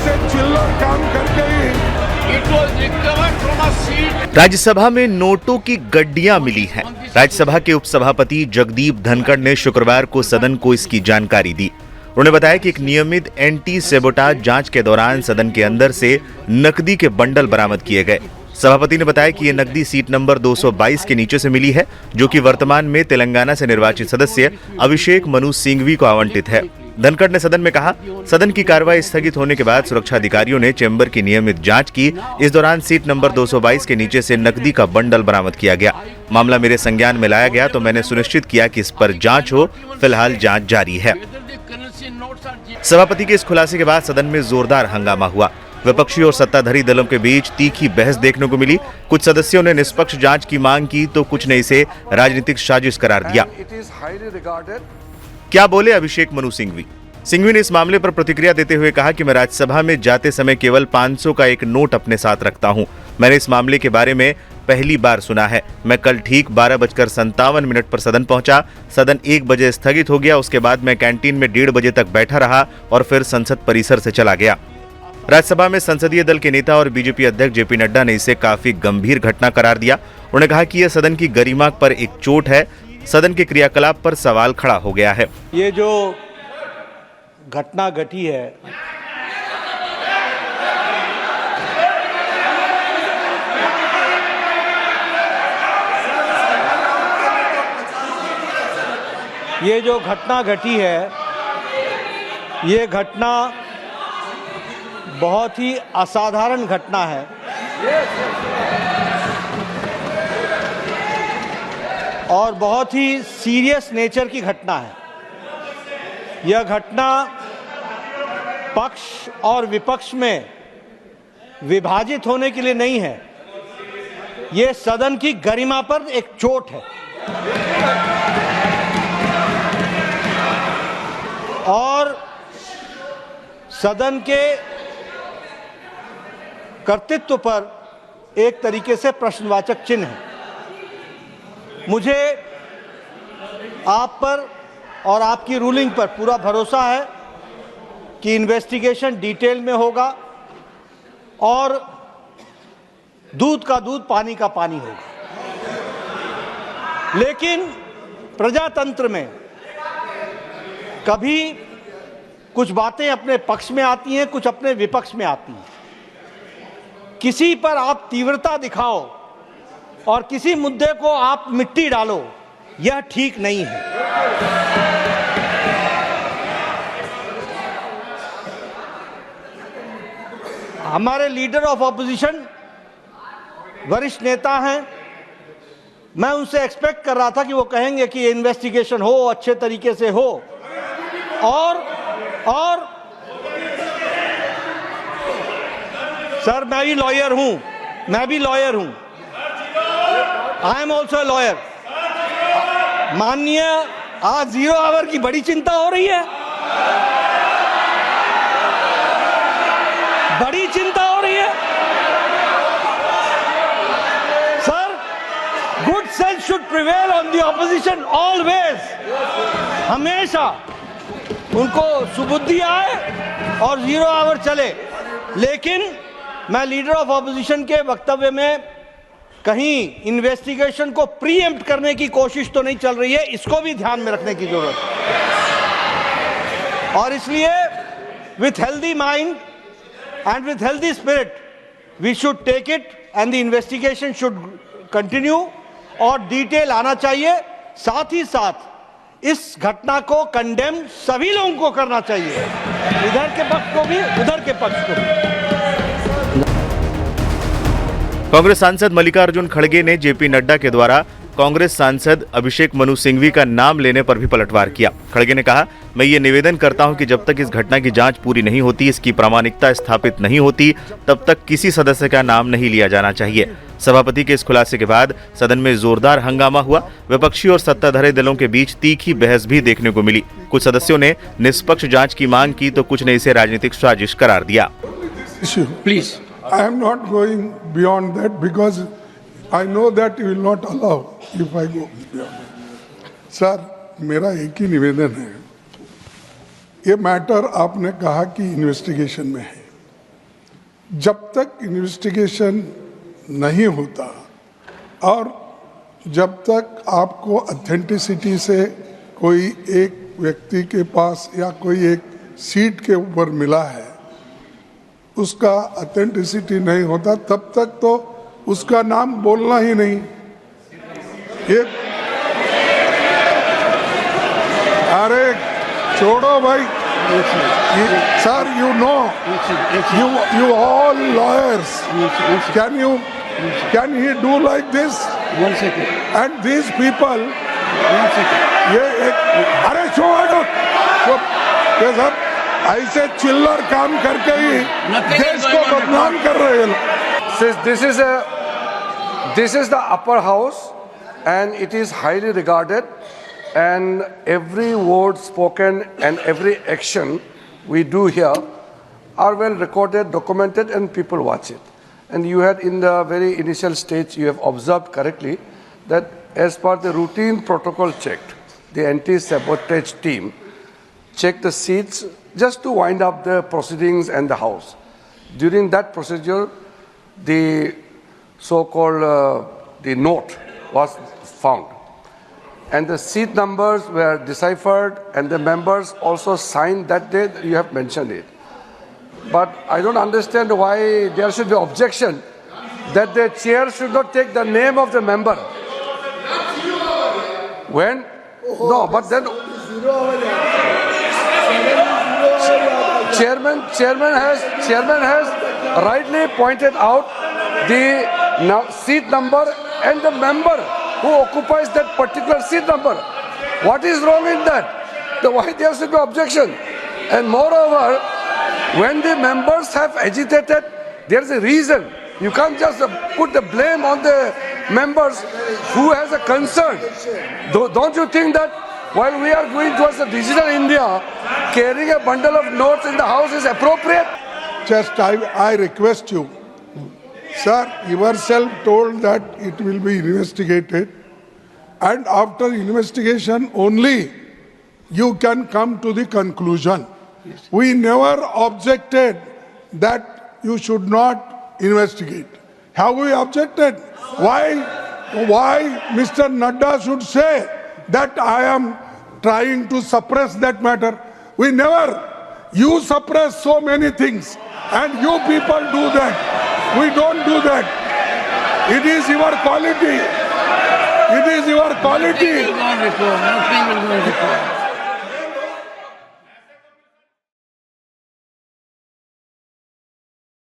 ऐसे चिल्लर काम करके ही राज्यसभा में नोटों की गड्डियां मिली हैं। राज्यसभा के उपसभापति जगदीप धनखड़ ने शुक्रवार को सदन को इसकी जानकारी दी। उन्होंने बताया कि एक नियमित एंटी सेबोटाज जांच के दौरान सदन के अंदर से नकदी के बंडल बरामद किए गए। सभापति ने बताया कि ये नकदी सीट नंबर 222 के नीचे से मिली है, जो कि वर्तमान में तेलंगाना से निर्वाचित सदस्य अभिषेक मनु सिंघवी को आवंटित है। धनखड़ ने सदन में कहा, सदन की कार्रवाई स्थगित होने के बाद सुरक्षा अधिकारियों ने चेंबर की नियमित जांच की। इस दौरान सीट नंबर 222 के नीचे से नकदी का बंडल बरामद किया गया। मामला मेरे संज्ञान में लाया गया तो मैंने सुनिश्चित किया कि इस पर जांच हो। फिलहाल जांच जारी है। सभापति के इस खुलासे के बाद सदन में जोरदार हंगामा हुआ। विपक्षी और सत्ताधारी दलों के बीच तीखी बहस देखने को मिली। कुछ सदस्यों ने निष्पक्ष जांच की मांग की तो कुछ ने इसे राजनीतिक साजिश करार दिया। क्या बोले अभिषेक मनु सिंघवी? सिंघवी ने इस मामले पर प्रतिक्रिया देते हुए कहा कि मैं राज्यसभा में जाते समय केवल 500 का एक नोट अपने साथ रखता हूं। मैंने इस मामले के बारे में पहली बार सुना है। मैं कल ठीक 12:57 पर सदन पहुंचा। सदन 1 बजे स्थगित हो गया। उसके बाद मैं कैंटीन में 1:30 बजे तक बैठा रहा और फिर संसद परिसर से चला गया। राज्यसभा में संसदीय दल के नेता और बीजेपी अध्यक्ष जेपी नड्डा ने इसे काफी गंभीर घटना करार दिया। उन्होंने कहा कि यह सदन की गरिमा पर एक चोट है। सदन के क्रियाकलाप पर सवाल खड़ा हो गया है। ये जो घटना घटी है, ये घटना बहुत ही असाधारण घटना है और बहुत ही सीरियस नेचर की घटना है। यह घटना पक्ष और विपक्ष में विभाजित होने के लिए नहीं है। यह सदन की गरिमा पर एक चोट है और सदन के कर्तृत्व पर एक तरीके से प्रश्नवाचक चिन्ह है। मुझे आप पर और आपकी रूलिंग पर पूरा भरोसा है कि इन्वेस्टिगेशन डिटेल में होगा और दूध का दूध पानी का पानी होगा। लेकिन प्रजातंत्र में कभी कुछ बातें अपने पक्ष में आती हैं, कुछ अपने विपक्ष में आती हैं। किसी पर आप तीव्रता दिखाओ और किसी मुद्दे को आप मिट्टी डालो, यह ठीक नहीं है। हमारे लीडर ऑफ ऑपोजिशन वरिष्ठ नेता हैं। मैं उनसे एक्सपेक्ट कर रहा था कि वो कहेंगे कि इन्वेस्टिगेशन हो, अच्छे तरीके से हो और सर मैं भी लॉयर हूं। I am also lawyer. माननीय, आज 0 आवर की बड़ी चिंता हो रही है, बड़ी चिंता हो रही है। Sir, good sense should prevail on the opposition always. हमेशा उनको सुबुद्धि आए और 0 आवर चले। लेकिन मैं लीडर ऑफ ऑपोजिशन के वक्तव्य में कहीं इन्वेस्टिगेशन को प्रीएम्प्ट करने की कोशिश तो नहीं चल रही है, इसको भी ध्यान में रखने की जरूरत है। और इसलिए with healthy mind and with healthy spirit we should take it and the investigation should continue और डिटेल आना चाहिए। साथ ही साथ इस घटना को कंडेम सभी लोगों को करना चाहिए, इधर के पक्ष को भी, उधर के पक्ष को भी। कांग्रेस सांसद मल्लिकार्जुन खड़गे ने जेपी नड्डा के द्वारा कांग्रेस सांसद अभिषेक मनु सिंघवी का नाम लेने पर भी पलटवार किया। खड़गे ने कहा, मैं ये निवेदन करता हूं कि जब तक इस घटना की जांच पूरी नहीं होती, इसकी प्रामाणिकता स्थापित नहीं होती, तब तक किसी सदस्य का नाम नहीं लिया जाना चाहिए। सभापति के इस खुलासे के बाद सदन में जोरदार हंगामा हुआ। विपक्षी और सत्ताधारी दलों के बीच तीखी बहस भी देखने को मिली। कुछ सदस्यों ने निष्पक्ष जांच की मांग की तो कुछ ने इसे राजनीतिक साजिश करार दिया। Please, I am not going beyond that because I know that you will not allow if I go beyond. Sir, मेरा एक ही निवेदन है। ये मैटर आपने कहा कि इन्वेस्टिगेशन में है, जब तक इन्वेस्टिगेशन नहीं होता और जब तक आपको ऑथेंटिसिटी से कोई एक व्यक्ति के पास या कोई एक सीट के ऊपर मिला है, उसका ऑथेंटिसिटी नहीं होता, तब तक तो उसका नाम बोलना ही नहीं। ये अरे छोड़ो भाई sir, you know, you all lawyers, can he do like this? 1 second. And these people, 1 second. ये एक अरे छोड़ो ये सब ऐसे चिल्लर काम करके ही देश को बदनाम कर रहे हैं लोग। Since this is the upper house and it is highly regarded, and every word spoken and every action we do here are well recorded, documented, and people watch it. And you had in the very initial stage, you have observed correctly that as per the routine protocol checked, the anti-sabotage team checked the seats just to wind up the proceedings and the house. During that procedure, the so-called the note was found. And the seat numbers were deciphered and the members also signed that day. You have mentioned it. But I don't understand why there should be objection that the chair should not take the name of the member. When? No, but then chairman has rightly pointed out the seat number and the member who occupies that particular seat number. What is wrong in that? Why there should be objection? And moreover, when the members have agitated, there is a reason. You can't just put the blame on the members who has a concern. Don't you think that while we are going towards the digital India, carrying a bundle of notes in the house is appropriate? Just I request you, sir, yourself told that it will be investigated, and after investigation only you can come to the conclusion. Yes. We never objected that you should not investigate. Have we objected? Why Mr. Nadda should say that I am trying to suppress that matter? We never. You suppress so many things and you people do that. We don't do that. It is your quality. It is your quality. Nothing will go on record.